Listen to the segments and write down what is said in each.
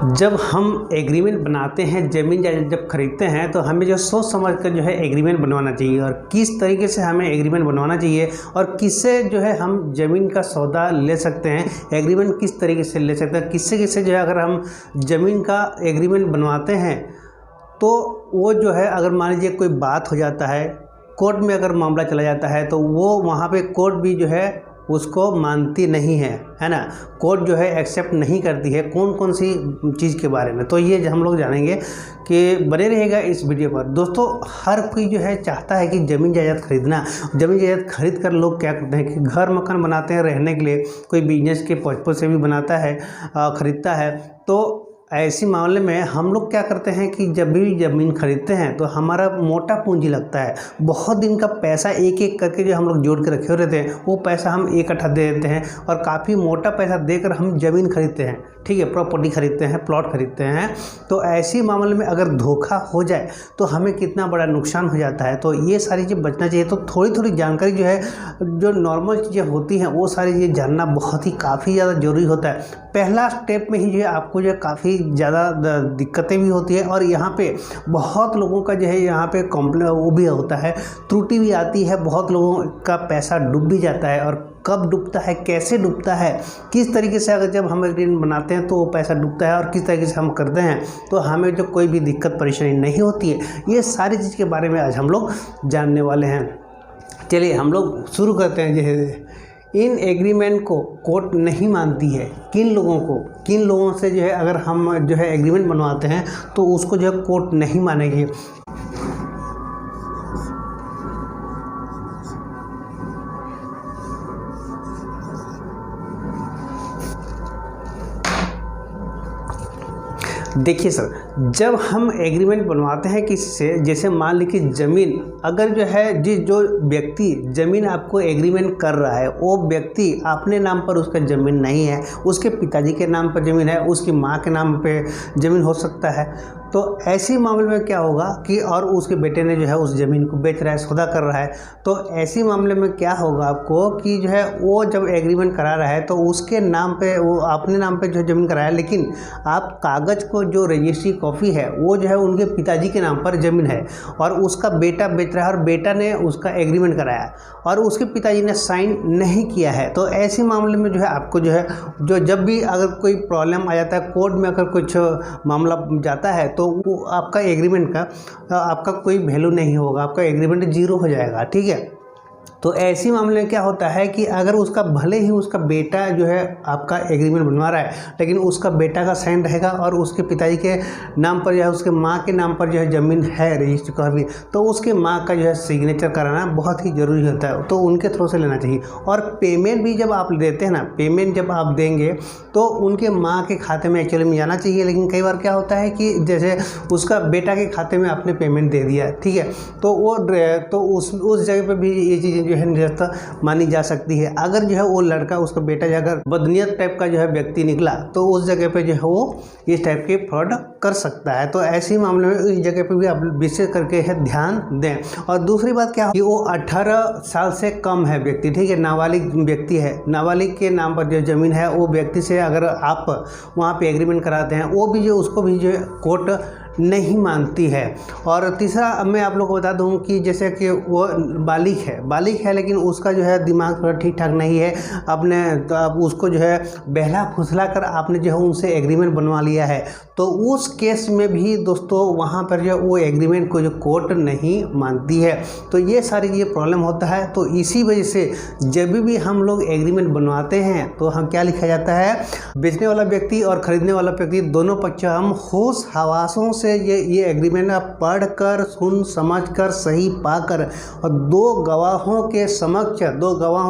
जब हम एग्रीमेंट बनाते हैं, ज़मीन जब खरीदते हैं तो हमें जो सोच समझ कर जो है एग्रीमेंट बनवाना चाहिए और किस तरीके से हमें एग्रीमेंट बनवाना चाहिए और किससे जो है हम ज़मीन का सौदा ले सकते हैं, एग्रीमेंट किस तरीके से ले सकते हैं, किससे किससे जो है अगर हम ज़मीन का एग्रीमेंट बनवाते हैं तो वो जो है अगर मान लीजिए कोई बात हो जाता है, कोर्ट में अगर मामला चला जाता है तो वो वहाँ पे कोर्ट भी जो है उसको मानती नहीं है ना। कोर्ट जो है एक्सेप्ट नहीं करती है कौन कौन सी चीज़ के बारे में। तो ये हम लोग जानेंगे कि बने रहेगा इस वीडियो पर। दोस्तों, हर कोई जो है चाहता है कि ज़मीन जायदाद खरीदना। ज़मीन जायदाद खरीद कर लोग क्या करते हैं कि घर मकान बनाते हैं रहने के लिए, कोई बिजनेस के पर्पज से भी बनाता है, ख़रीदता है। तो ऐसी मामले में हम लोग क्या करते हैं कि जब भी ज़मीन खरीदते हैं तो हमारा मोटा पूंजी लगता है, बहुत दिन का पैसा एक एक करके जो हम लोग जोड़ के रखे रहते हैं वो पैसा हम इकट्ठा दे देते हैं और काफ़ी मोटा पैसा देकर हम ज़मीन खरीदते हैं, ठीक है, प्रॉपर्टी खरीदते हैं, प्लॉट खरीदते हैं। तो ऐसी मामले में अगर धोखा हो जाए तो हमें कितना बड़ा नुकसान हो जाता है। तो ये सारी चीज़ बचना चाहिए। तो थोड़ी थोड़ी जानकारी जो है, जो नॉर्मल चीज़ें होती हैं वो सारी चीज़ें जानना बहुत ही काफ़ी ज़्यादा ज़रूरी होता है। पहला स्टेप में ही जो है आपको जो है काफ़ी ज़्यादा दिक्कतें भी होती है और यहाँ पे बहुत लोगों का जो है यहाँ पे कॉम्प्लेन वो भी होता है, त्रुटि भी आती है, बहुत लोगों का पैसा डूब भी जाता है। और कब डूबता है, कैसे डूबता है, किस तरीके से अगर जब हम एग्रीमेंट बनाते हैं तो वो पैसा डूबता है और किस तरीके से हम करते हैं तो हमें जो कोई भी दिक्कत परेशानी नहीं होती है, ये सारी चीज़ के बारे में आज हम लोग जानने वाले हैं। चलिए हम लोग शुरू करते हैं। जैसे इन एग्रीमेंट को कोर्ट नहीं मानती है, किन लोगों से जो है अगर हम जो है एग्रीमेंट बनवाते हैं तो उसको जो है कोर्ट नहीं मानेगी। देखिए सर, जब हम एग्रीमेंट बनवाते हैं किसी से, जैसे मान लीजिए ज़मीन अगर जो है जो व्यक्ति ज़मीन आपको एग्रीमेंट कर रहा है वो व्यक्ति अपने नाम पर उसका ज़मीन नहीं है, उसके पिताजी के नाम पर ज़मीन है, उसकी माँ के नाम पे ज़मीन हो सकता है। तो ऐसी मामले में क्या होगा कि और उसके बेटे ने जो है उस ज़मीन को बेच रहा है, सौदा कर रहा है, तो ऐसी मामले में क्या होगा आपको कि जो है वो जब एग्रीमेंट करा रहा है तो उसके नाम पे, वो अपने नाम पे जो ज़मीन कराया, लेकिन आप कागज़ को जो रजिस्ट्री कॉपी है वो जो है उनके पिताजी के नाम पर ज़मीन है और उसका बेटा बेच रहा है और बेटा ने उसका एग्रीमेंट कराया और उसके पिताजी ने साइन नहीं किया है। तो ऐसे मामले में जो है आपको जो है जब भी अगर कोई प्रॉब्लम आ जाता है, कोर्ट में अगर कुछ मामला जाता है तो वो आपका एग्रीमेंट का आपका कोई वैल्यू नहीं होगा, आपका एग्रीमेंट जीरो हो जाएगा, ठीक है। तो ऐसी मामले में क्या होता है कि अगर उसका भले ही उसका बेटा जो है आपका एग्रीमेंट बनवा रहा है लेकिन उसका बेटा का साइन रहेगा और उसके पिताजी के नाम पर या उसके माँ के नाम पर जो है ज़मीन है रजिस्टर का भी, तो उसके माँ का जो है सिग्नेचर कराना बहुत ही ज़रूरी होता है। तो उनके थ्रू से लेना चाहिए। और पेमेंट भी जब आप देते हैं ना, पेमेंट जब आप देंगे तो उनके माँ के खाते में एक्चुअली में जाना चाहिए। लेकिन कई बार क्या होता है कि जैसे उसका बेटा के खाते में आपने पेमेंट दे दिया, ठीक है, तो वो तो उस जगह पर भी ये चीज़ें जो है निरस्त मानी जा सकती है। अगर जो है वो लड़का, उसका बेटा जो अगर बदनीयत टाइप का जो है व्यक्ति निकला तो उस जगह पे जो है वो इस टाइप के फ्रॉड कर सकता है। तो ऐसे मामले में इस जगह पे भी आप विशेष करके है ध्यान दें। और दूसरी बात क्या है कि वो 18 साल से कम है व्यक्ति, ठीक है, नाबालिग व्यक्ति है, नाबालिग के नाम पर जो ज़मीन है वो व्यक्ति से अगर आप वहाँ पे एग्रीमेंट कराते हैं वो भी जो उसको भी जो है कोर्ट नहीं मानती है। और तीसरा मैं आप लोग को बता दूं कि जैसे कि वो बालिग है लेकिन उसका जो है दिमाग थोड़ा ठीक ठाक नहीं है, आपने तो आप उसको जो है बहला फुसला कर आपने जो है उनसे एग्रीमेंट बनवा लिया है, तो उस केस में भी दोस्तों वहाँ पर जो वो एग्रीमेंट को जो कोर्ट नहीं मानती है। तो ये सारी ये प्रॉब्लम होता है। तो इसी वजह से जब भी हम लोग एग्रीमेंट बनवाते हैं तो हम क्या लिखा जाता है, बेचने वाला व्यक्ति और ख़रीदने वाला व्यक्ति दोनों पक्ष हम होश हवासों से ये एग्रीमेंट आप पढ़ कर, सुन समझ कर, सही पाकर और दो गवाहों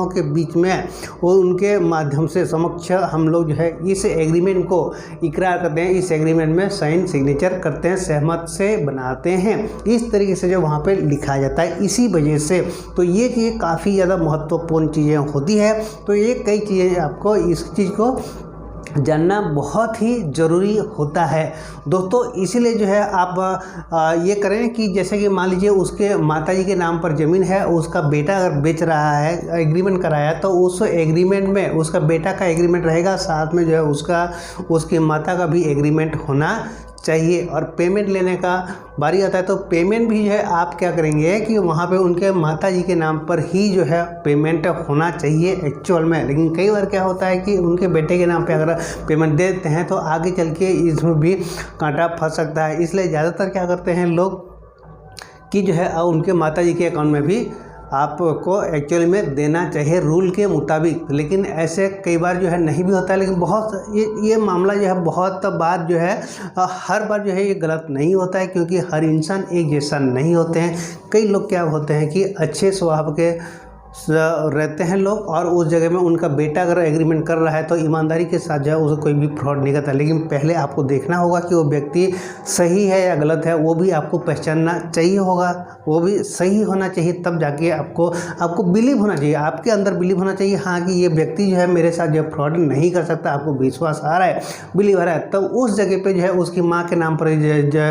के बीच में वो उनके माध्यम से समक्ष हम लोग जो है इस एग्रीमेंट को इकरार करते हैं, इस एग्रीमेंट में साइन सिग्नेचर करते हैं, सहमत से बनाते हैं। इस तरीके से जो वहाँ पे लिखा जाता है, इसी वजह से तो ये चीज़ें काफ़ी ज़्यादा महत्वपूर्ण चीज़ें होती है। तो ये कई चीज़ें आपको इस चीज़ को जानना बहुत ही ज़रूरी होता है दोस्तों। इसीलिए जो है आप ये करें कि जैसे कि मान लीजिए उसके माताजी के नाम पर ज़मीन है, उसका बेटा अगर बेच रहा है, एग्रीमेंट कराया, तो उस एग्रीमेंट में उसका बेटा का एग्रीमेंट रहेगा, साथ में जो है उसकी माता का भी एग्रीमेंट होना चाहिए। और पेमेंट लेने का बारी आता है तो पेमेंट भी जो है आप क्या करेंगे कि वहाँ पे उनके माताजी के नाम पर ही जो है पेमेंट होना चाहिए एक्चुअल में। लेकिन कई बार क्या होता है कि उनके बेटे के नाम पे अगर पेमेंट दे देते हैं तो आगे चल के इसमें भी कांटा फंस सकता है। इसलिए ज़्यादातर क्या करते हैं लोग कि जो है उनके माताजी के अकाउंट में भी आपको एक्चुअली में देना चाहिए रूल के मुताबिक। लेकिन ऐसे कई बार जो है नहीं भी होता है। लेकिन बहुत ये मामला जो है बहुत बार जो है हर बार जो है ये गलत नहीं होता है, क्योंकि हर इंसान एक जैसा नहीं होते हैं। कई लोग क्या होते हैं कि अच्छे स्वभाव के रहते हैं लोग, और उस जगह में उनका बेटा अगर एग्रीमेंट कर रहा है तो ईमानदारी के साथ जो है उसे कोई भी फ्रॉड नहीं करता। लेकिन पहले आपको देखना होगा कि वो व्यक्ति सही है या गलत है, वो भी आपको पहचानना चाहिए होगा, वो भी सही होना चाहिए, तब जाके आपको बिलीव होना चाहिए, आपके अंदर बिलीव होना चाहिए हाँ कि ये व्यक्ति जो है मेरे साथ जो फ्रॉड नहीं कर सकता। आपको विश्वास आ रहा है, बिलीव आ रहा है, तब उस जगह पे जो है उसकी माँ के नाम पर जो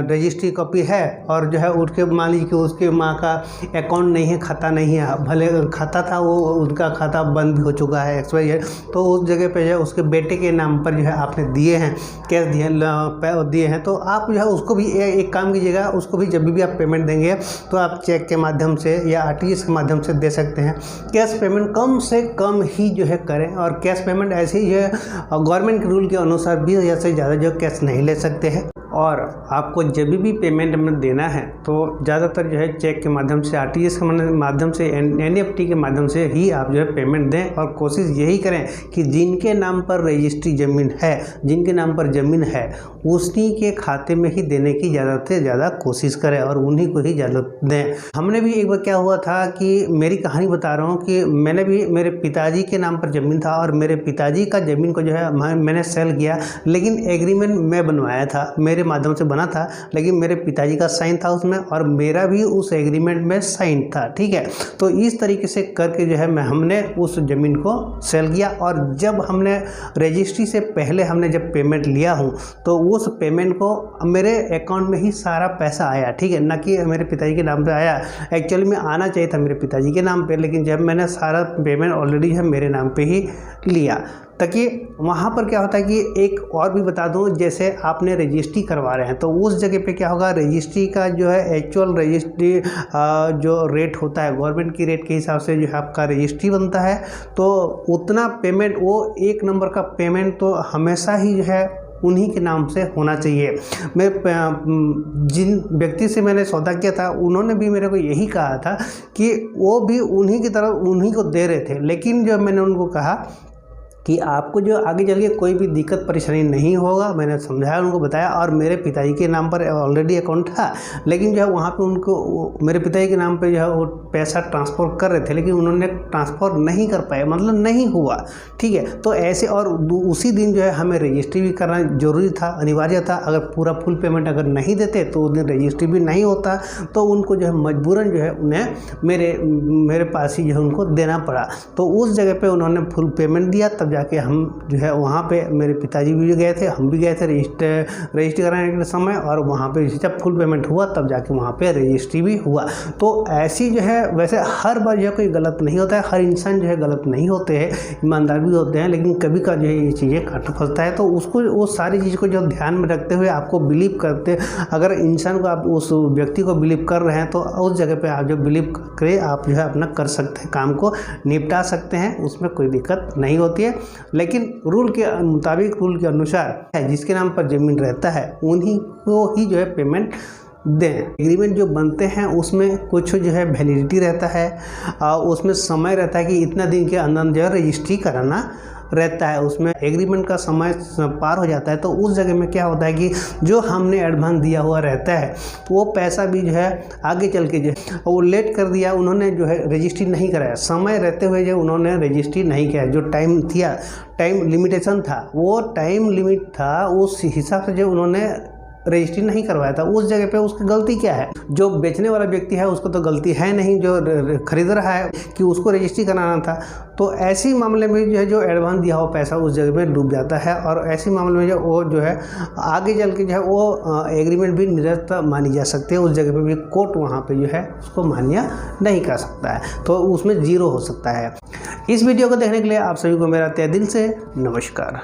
रजिस्ट्री कॉपी है, और जो है उसके मान लीजिए कि उसके माँ का अकाउंट नहीं है, खाता नहीं है, भले खाता था वो उनका खाता बंद भी हो चुका है XYZ, तो उस जगह पे जो है उसके बेटे के नाम पर जो है आपने दिए हैं, कैश दिए हैं, तो आप जो है उसको भी एक काम कीजिएगा, उसको भी जब भी आप पेमेंट देंगे तो आप चेक के माध्यम से या RTGS के माध्यम से दे सकते हैं। कैश पेमेंट कम से कम ही जो है करें, और कैश पेमेंट ऐसे ही जो है गवर्नमेंट के रूल के अनुसार 20,000 से ज़्यादा जो कैश नहीं ले सकते हैं। और आपको जब भी पेमेंट में देना है तो ज़्यादातर जो है चेक के माध्यम से, RTGS के माध्यम से, NEFT के माध्यम से ही आप जो है पेमेंट दें। और कोशिश यही करें कि जिनके नाम पर रजिस्ट्री ज़मीन है, जिनके नाम पर ज़मीन है, उसी के खाते में ही देने की ज़्यादा से ज़्यादा कोशिश करें और उन्हीं को ही ज़्यादा दें। हमने भी एक बार क्या हुआ था कि मेरी कहानी बता रहा हूँ कि मैंने भी मेरे पिताजी के नाम पर ज़मीन था, और मेरे पिताजी का ज़मीन को जो है मैंने सेल किया, लेकिन एग्रीमेंट मैं बनवाया था, मेरे माध्यम से बना था, लेकिन मेरे पिताजी का साइन था उसमें और मेरा भी उस एग्रीमेंट में साइन था। ठीक है, तो इस तरीके से करके जो है हमने उस ज़मीन को सेल किया। और जब हमने रजिस्ट्री से पहले हमने जब पेमेंट लिया हूँ तो उस पेमेंट को मेरे अकाउंट में ही सारा पैसा आया। ठीक है, ना कि मेरे पिताजी के नाम पे आया। एक्चुअली में आना चाहिए था मेरे पिताजी के नाम पे, लेकिन जब मैंने सारा पेमेंट ऑलरेडी है मेरे नाम पे ही लिया। ताकि वहाँ पर क्या होता है कि एक और भी बता दूँ, जैसे आपने रजिस्ट्री करवा रहे हैं तो उस जगह पे क्या होगा, रजिस्ट्री का जो है एक्चुअल रजिस्ट्री जो रेट होता है गवर्नमेंट की रेट के हिसाब से जो है आपका रजिस्ट्री बनता है, तो उतना पेमेंट, वो 1 नंबर का पेमेंट तो हमेशा ही जो है उन्हीं के नाम से होना चाहिए। मैं जिन व्यक्ति से मैंने सौदा किया था उन्होंने भी मेरे को यही कहा था कि वो भी उन्हीं की तरफ उन्हीं को दे रहे थे। लेकिन जब मैंने उनको कहा कि आपको जो आगे चल के कोई भी दिक्कत परेशानी नहीं होगा, मैंने समझाया, उनको बताया, और मेरे पिताजी के नाम पर ऑलरेडी अकाउंट था, लेकिन जो है वहाँ पे उनको मेरे पिताजी के नाम पे जो है वो पैसा ट्रांसफ़र कर रहे थे, लेकिन उन्होंने ट्रांसफ़र नहीं कर पाए, मतलब नहीं हुआ। ठीक है, तो ऐसे, और उसी दिन जो है हमें रजिस्ट्री भी करना ज़रूरी था, अनिवार्य था। अगर पूरा फुल पेमेंट अगर नहीं देते तो उस दिन रजिस्ट्री भी नहीं होता, तो उनको जो है मजबूरन जो है उन्हें मेरे पास ही जो है उनको देना पड़ा। तो उस जगह पर उन्होंने फुल पेमेंट दिया, तब जाके हम जो है वहाँ पे मेरे पिताजी भी गए थे, हम भी गए थे रजिस्ट्री कराने के समय, और वहाँ पे जब फुल पेमेंट हुआ तब जाके वहाँ पे रजिस्ट्री भी हुआ। तो ऐसी जो है, वैसे हर बार जो है कोई गलत नहीं होता है, हर इंसान जो है गलत नहीं होते हैं, ईमानदार भी होते हैं, लेकिन कभी का जो है ये चीज़ें काट फंसता है। तो उसको, वो सारी चीज़ को जो ध्यान में रखते हुए आपको बिलीव करते, अगर इंसान को आप उस व्यक्ति को बिलीव कर रहे हैं तो उस जगह पर आप जो बिलीव करें, आप जो है अपना कर सकते हैं, काम को निपटा सकते हैं, उसमें कोई दिक्कत नहीं होती है। लेकिन रूल के मुताबिक, रूल के अनुसार है, जिसके नाम पर ज़मीन रहता है उन्हीं को ही जो है पेमेंट दें। एग्रीमेंट जो बनते हैं उसमें कुछ जो है वैलिडिटी रहता है, उसमें समय रहता है कि इतना दिन के अंदर जो है रजिस्ट्री कराना रहता है। उसमें एग्रीमेंट का समय पार हो जाता है तो उस जगह में क्या होता है कि जो हमने एडवांस दिया हुआ रहता है वो पैसा भी जो है आगे चल के जो है वो लेट कर दिया, उन्होंने जो है रजिस्ट्री नहीं कराया, समय रहते हुए जो उन्होंने रजिस्ट्री नहीं किया। जो टाइम लिमिटेशन था, वो टाइम लिमिट था, उस हिसाब से जो उन्होंने रजिस्ट्री नहीं करवाया था, उस जगह पे उसकी गलती क्या है? जो बेचने वाला व्यक्ति है उसको तो गलती है नहीं, जो खरीद रहा है कि उसको रजिस्ट्री कराना था। तो ऐसे मामले में जो है जो एडवांस दिया हुआ पैसा उस जगह में डूब जाता है, और ऐसे मामले में जो वो जो है आगे चल के जो है वो एग्रीमेंट भी निरस्त मानी जा सकती है। उस जगह पे भी कोर्ट वहाँ पे जो है उसको मान्य नहीं कर सकता है, तो उसमें जीरो हो सकता है। इस वीडियो को देखने के लिए आप सभी को मेरा तहे दिल से नमस्कार।